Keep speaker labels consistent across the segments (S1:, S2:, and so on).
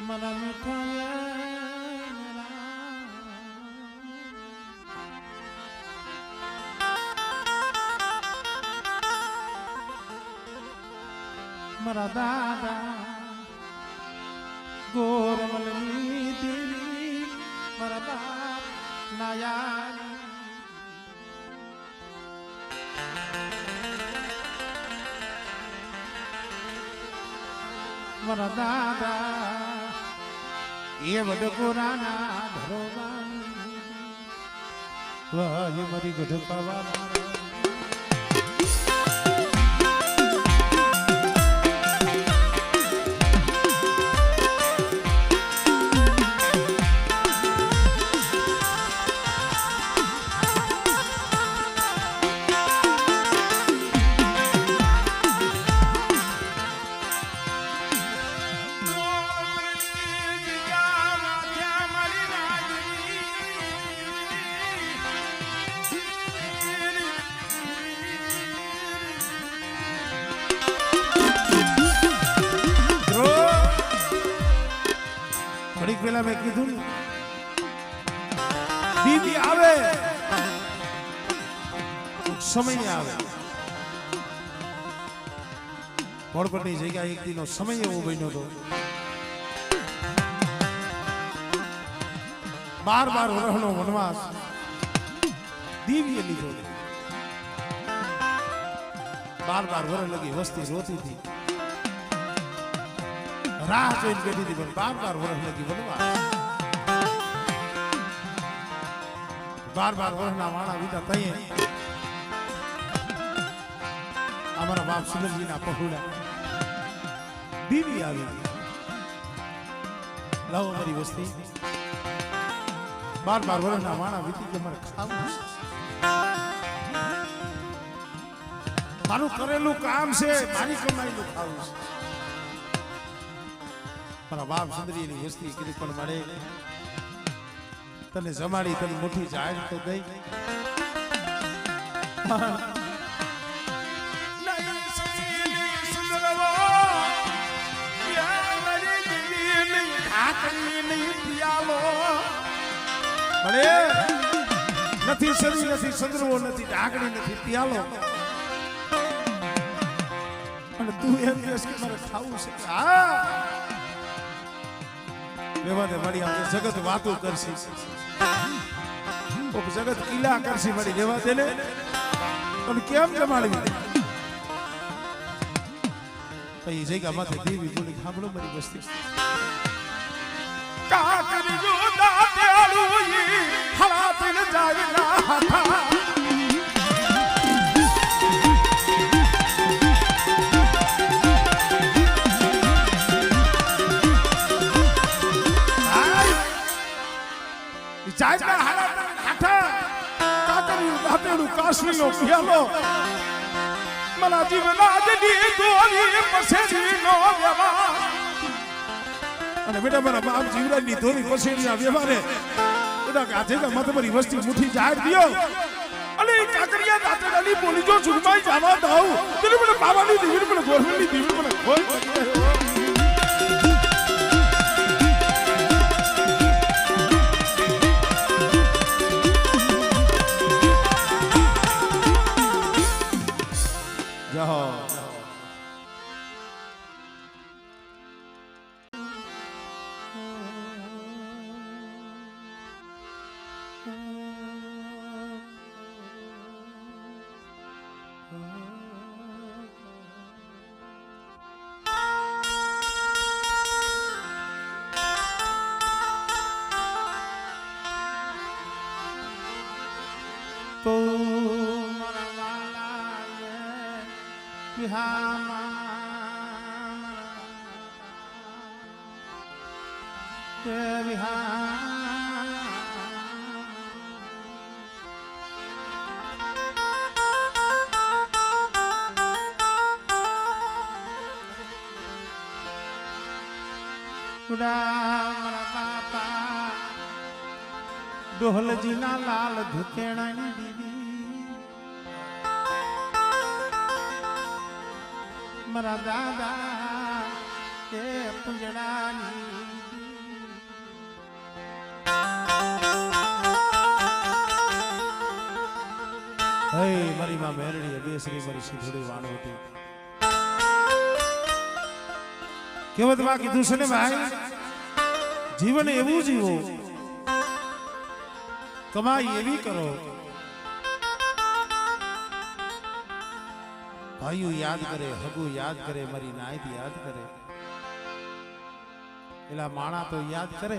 S1: મારા મીઠા મારા દાદા ગોરમલની દેવી મારા બાપ નાયાની મારા દાદા એ વડકોરાના ધરોબાની વાહ મારી ગઢ પાવા પેલા મેં કીધું દીદી આવે સમય આવે પોળપટની જગ્યા એક દીનો સમય એવો બન્યો હતો 12 વર્ષનો વનવાસ દીવીએ લીધો 12 વર્ષ લગી વસ્તી રોતી હતી રાહ જોઈને બેઠી હતી પણ 12 વર્ષ લગી વનવાસ 12 વર્ષના વાણા વિતા તઈએ અમારા બાપ સુંદરજીના પહોળા દીવી આવી લાવો અમારી વસ્તી 12 વર્ષના વાણા વીતી કે મારે ખાવું મારું કરેલું કામ છે મારી કમાઈનું ખાવું છે મારા બાપ સુંદરીની વસ્તી કીધી પણ મળે તને જમાડી તને મોટી જાહેર તો દઈ નથી શરીર નથી સંદ્રવો નથી ઢાકણી નથી પિયાલો અને તું એમ કહેશ કે મારે ખાવું છે હા રેવાને મારી આપણે જગત વાતો કરશે જગત કિલ્લા કરશે મારી રેવા દે ને પણ કેમ જમાડવી પછી જગ્યા માથે દેવી બોલી સાંભળો મારી વસ્તી કાકરીઓ દાટેલું હળાતીન જાય ના હતા જાયના હાથા કાકરીઓ દાટેલું કાશીનો પિયાલો મના જીવના જડી દોરી પસેરીનો વ્યવહાર અને બેટા મારા બાપ જીવરાજની ધોરી પસેરીના વ્યવહારે બેટા ગાજે માં તમારી વસ્તી મુઠ્ઠી જાહેર દિયો અને કાકરિયા દાટેલાની બોલી જો સુરમાઈ જાવા દઉં તેને મને બાવાની દીવી મને ગોરમની દીવી મને કોઈ તો મારા વાલા મારા બાપા ડોહલજીના લાલ ધુકેણાની દીદી મારા દાદા એ પુંજડાની હે મારી માં મેરડી બેસરી મારી સીધોડી વાણવતી કેવત માં કીધું છે ને ભાઈ જીવન એવું જીવો કમાઈ એવી કરો ભાઈઓ યાદ કરે હગુ યાદ કરે મારી નાયત યાદ કરે એલા માણા તો યાદ કરે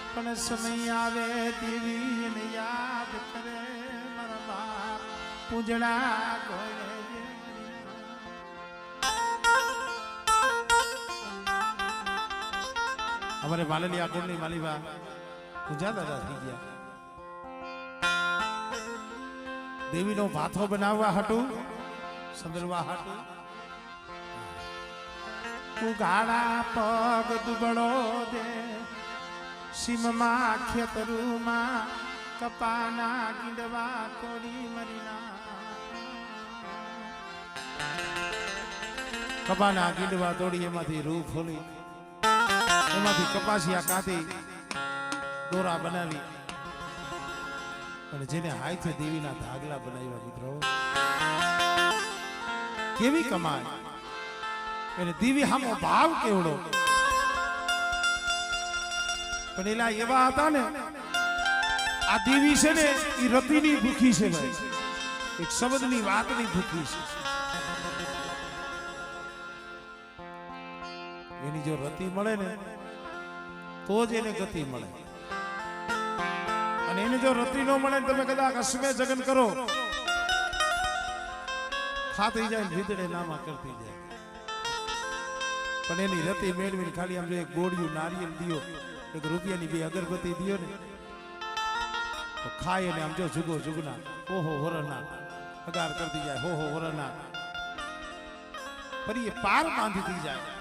S1: પણ સમય આવે દેવી ને યાદ કરે મારા બાપ પૂજણા ગોળે અમારે માલલી આકોડની માલીબા પૂજા દાદા થઈ ગયા દેવીનો ભાથો બનાવવા હતું સંદરવા હતું ઉગાડા પગ દુબળો દે સીમમાં ખેતરુમાં કપાના ગીંડવા તોડી મરીના કપાના ગીંડવા તોડી એમાંથી રૂ ફોલી એમાંથી કપાસિયા કાઢી દોરા બનાવી અને જેને હાથે દેવીના ધાગલા બનાવ્યા મિત્રો કેવી કમાય એને દેવી હામો ભાવ કેવડો પણ એલા એવા હતા ને આ દેવી છે ને એ રતિની ભૂખી છે ભાઈ એક શબ્દની વાતની ભૂખી છે એની જો રતિ મળે ને તો જ એને ગતિ મળે અને એને જો રતિ ન મળે તમે કદાચ અશ્મે જગન કરો ખાતી જાય ભીતડે નામા કરતી જાય પણ એની રતિ મેળવીને ખાલી આમ જો એક ગોળિયું નારિયેલ દિયો એક રૂપિયાની બે અગરબત્તી દિયો ને તો ખાય અને આમ જો જુગો જુગના ઓહો વરના અગાર કરતી જાય હો વરના પર એ પાર બાંધતી જાય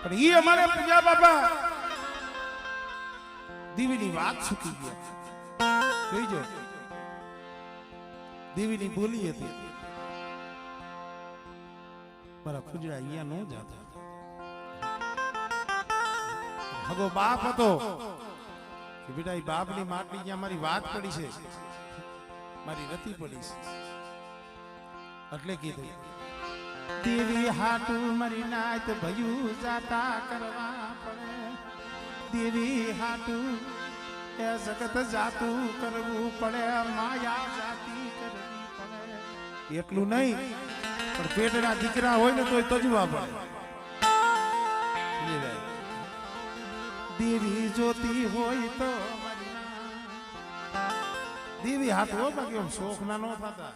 S1: પણ એ અમારે પૂજા બાપા દેવીની વાત છૂટી ગયા જોઈજો દેવીની બોલી હતી મારા ખુજડા અહીંયા નો જાતા હગો બાપ હતો કે બેટા એ બાપની માટલી જ્યાં મારી વાત પડી છે મારી રતિ પડી છે એટલે કીધું દેવી હાટુ મારી નાત ભયું જાતા કરવા પડે દેવી હાટુ એ જગત જાતું કરવું પડે માયા જાતી કરવી પડે એટલું નહીં પણ પેટના દીકરા હોય ને તોય તજવા પડે દેવી જોતી હોય તો દેવી હાથ હો બાકી આમ શોખ ના નો થતા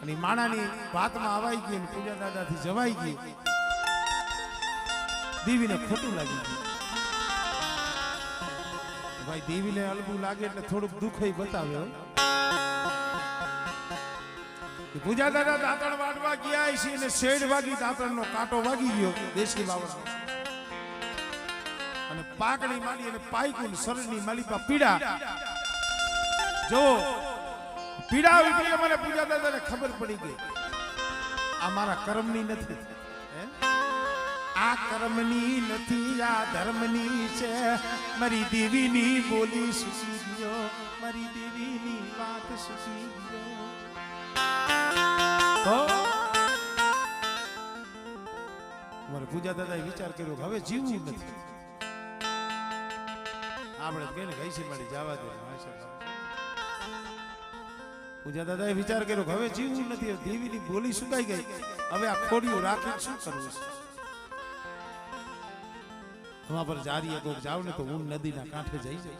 S1: અને માણાની વાતમાં આવાઈ ગઈ પૂજા દાદાથી જવાઈ ગઈ દેવીને ખોટું લાગી ગયું ભાઈ દેવીને અલબું લાગે એટલે થોડુંક દુઃખ બતાવે પૂજા દાદા દાંતણ વાડવા ગયા છે ને શેડ વાગી દાંતણનો કાંટો વાગી ગયો દેશી બાવળનો અને પાકડી માલી અને પાઈકુન શરીરની માલી પા પીડા જો પીડા ઉઠી મને પૂજા દાદાને ખબર પડી ગઈ આ મારા કર્મની નથી આ કર્મની નથી આ ધર્મની છે મારી દેવીની બોલી સુસી ગયો મારી દેવીની વાત સુસી ગયો તો મારે પૂજા દાદાએ વિચાર કર્યો કે હવે જીવવું નથી આપણે કહીને ગઈ છે મારી જવા દે પૂજા દાદાએ વિચાર કર્યો કે હવે જીવવું નથી દેવીની બોલી સુકાઈ ગઈ હવે આ ખોડિયું રાખીને શું કરવું છે હવા પર જારી કોક જાવ ને તો હું નદીના કાંઠે જઈ જાય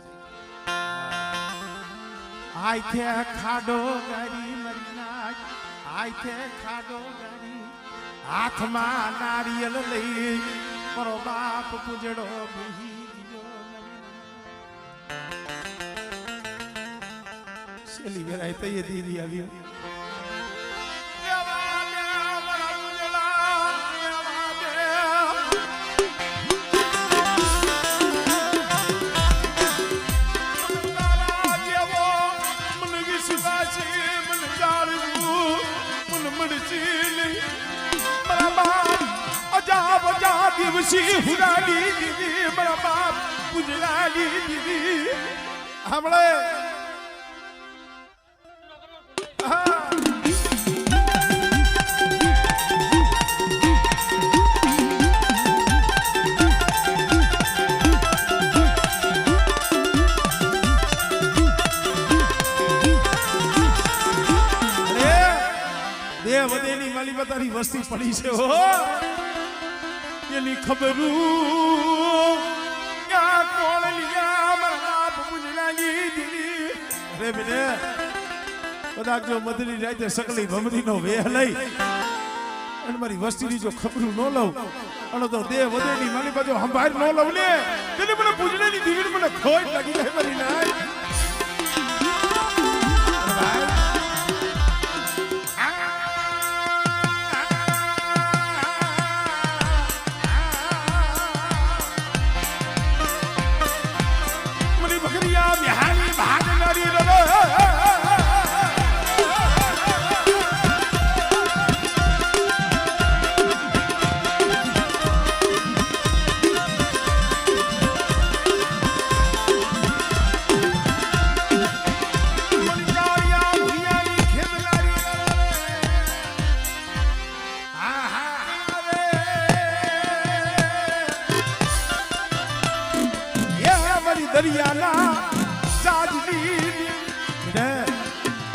S1: આઈ થે ખાડો ગાડી મરીના આઈ થે ખાડો ગાડી હાથમાં નારિયેલ લઈ મારો બાપ પૂજડો બહી છેલ્લી વેરાય તૈયે દીદી આવ્યો દિવસી હુરાડી દીદી મારા બાપ પૂજલાની દીદી હમણે વધેની માલી બતારી વસ્તી પડી છે હો એની ખબરું ક્યાં કોણ લીયા મારા બાપ પૂજલાની દીદી અરે બેને કદાચ જો મધની રાતે સકલી ભમરીનો વેહ લઈ અને મારી વસ્તીની જો ખબરું ન લઉં અને તો દેહ વધેની માલી બાજુ સંભાળ ન લઉં ને તેને મને પૂજલાની દીવીને મને ખોટ લાગી જાય મારી નાય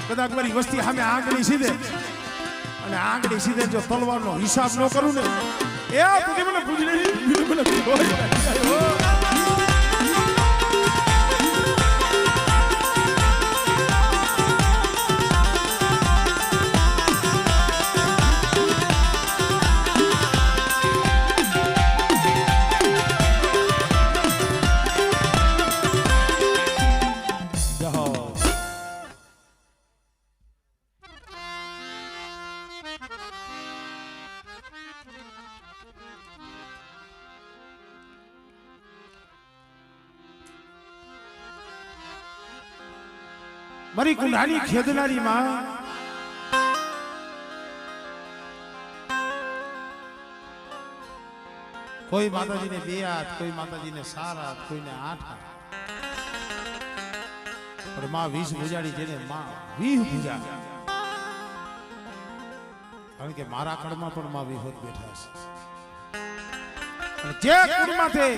S1: કદાચ મારી વસ્તી સામે આંગળી સીધે અને આંગળી સીધે જો તલવારનો હિસાબ ન કરું ને એ બધી મને પૂજલી મને મારી કુંડાની ખેદનારી માં કોઈ માતાજીને 2 હાથ, કોઈ માતાજીને 4 હાથ, કોઈને 8 હાથ, પણ માં 20 ભુજાડી જેને માં 20 ભુજા, કારણ કે મારા કડમાં પણ માં વિહોત બેઠા છે. જે કુળમાંથી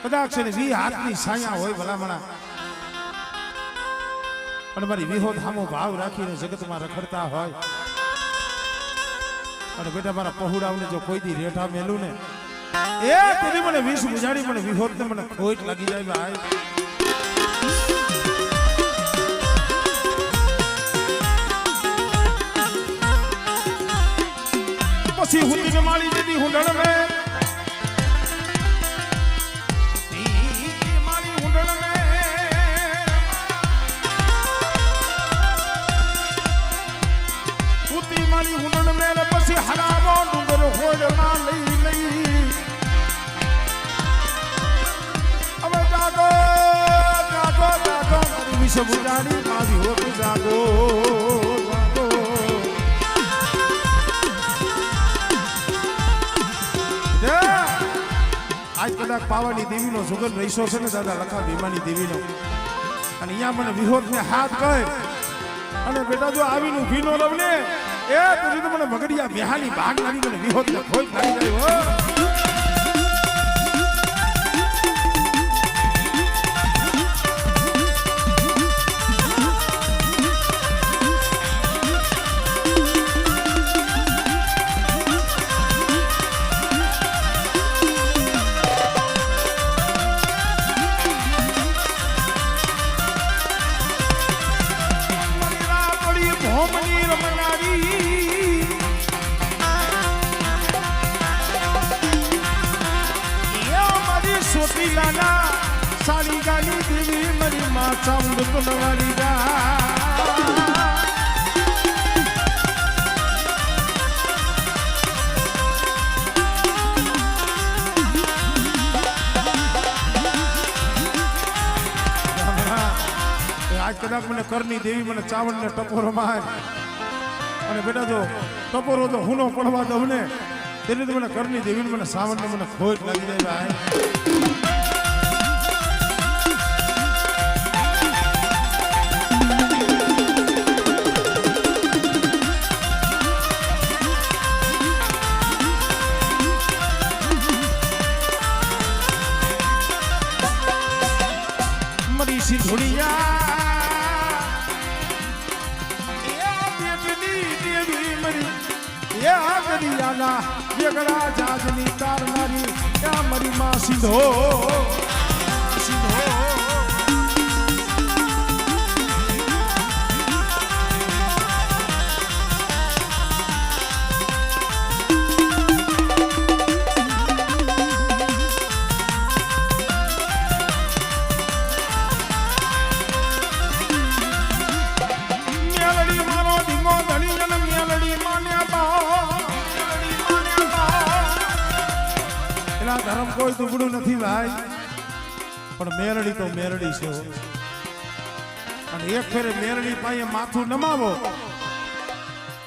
S1: કદાચ છે ને 20 હાથની છાયા હોય ભલામણા અને મારી વિહોદ સામો ભાવ રાખીને જગતમાં રખડતા હોય અને બેટા મારા પહોળાઓને જો કોઈ દી રેઠા મેલું ને એ કદી મને 20 બુજાડી મને વિહોદ ને મને ખોટ લાગી જાય ભાઈ. પછી હુંડી માળી જેની હુંડળ મે બુજાડી મારી હોત જાગો જાગો. આજ કદાચ પાવાની દેવીનો સુગંધ રહીશો છે ને દાદા લખા ભીમાની દેવીનો, અને અહીંયા મને વિહોત ને હાથ કહે અને બેટા જો આવીને ઊભી નો રવ ને એ તું તો મને બગડિયા બેહાની ભાગ લાગી મને વિહોત ને ખોટ લાગી જાય હો. સારી ગાલી દેવી મારી માં ચામુંડ પુનવારી જા આજ કદાચ મને કરની દેવી મને ચાવણ ને ટપોરો માર અને બેટા જો ટપોરો તો હુનો પડવા દઉં ને તેને મને કરની દેવી મને સાવણ ને મને ખોટ લાગી જાય ભાઈ. એ આ દરિયાના વેગળા જાજની તારનારી ત્યાં મારી માં સિંધો સિંધો ધર્મ કોઈ દુબળું નથી ભાઈ, પણ મેરડી તો મેરડી છે. અને એક ફેરે મેરડી પાસે માથું નમાવો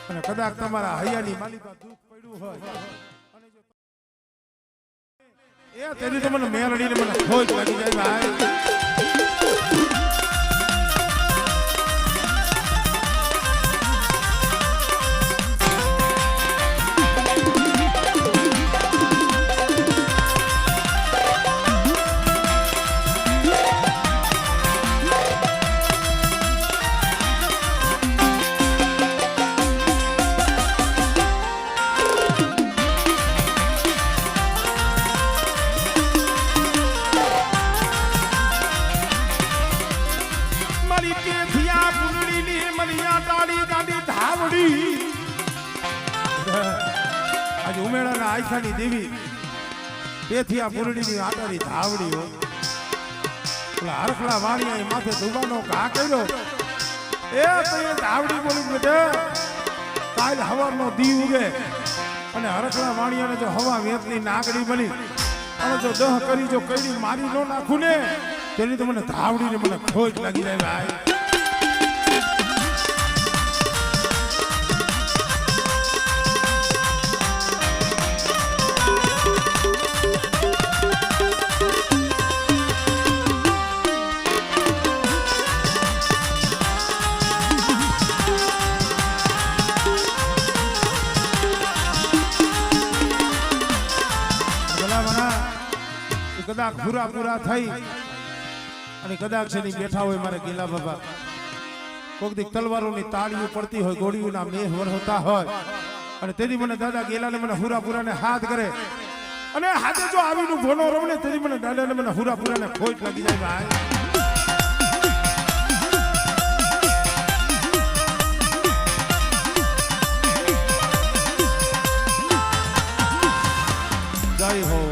S1: અને કદાચ તમારા હૈયાની માલિકા દુઃખ પડ્યું હોય એ તેની તો મને મેરડીને મને ખોજ લાગી જાય ભાઈ. આજે ઉમેળાના આયખાની દેવી તેથી આ પુરડીની આટાની ધાવડી હોય. પેલા હરખલા વાણિયા માથે ધુબાનો ઘા કર્યો એ તો એ ધાવડી બોલી બેટા કાલ હવારનો દી ઉગે અને હરખલા વાણિયાને જો હવા વેતની નાગડી બની અને જો દહ કરી જો કઈડી મારી ન નાખું ને તેની તો મને ધાવડીને મને ખોજ લાગી જાય ભાઈ. કદાચ પૂરા થઈ અને કદાચ છે બેઠા હોય મારે ગીલા બાબા કોક દી તલવારોની તાળીઓ પડતી હોય ગોળીઓના મેહ વરસતા હોય અને તેથી મને દાદા ગેલાને મને હુરાપુરાને હાથ કરે અને હાથે જો આવીનું ભોનો રમને તેથી મને દાદાને મને હુરાપુરાને ખોજ લાગી જાય ભાઈ. જય હો.